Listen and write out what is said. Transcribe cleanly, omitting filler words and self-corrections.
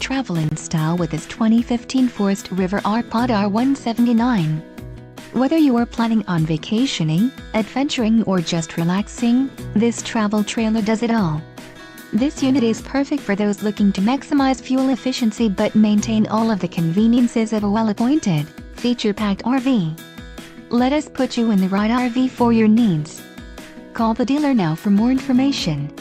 travel in style with this 2015 Forest River R-Pod R179. Whether you are planning on vacationing, adventuring or just relaxing, this travel trailer does it all. This unit is perfect for those looking to maximize fuel efficiency but maintain all of the conveniences of a well-appointed, feature-packed RV. Let us put you in the right RV for your needs. Call the dealer now for more information.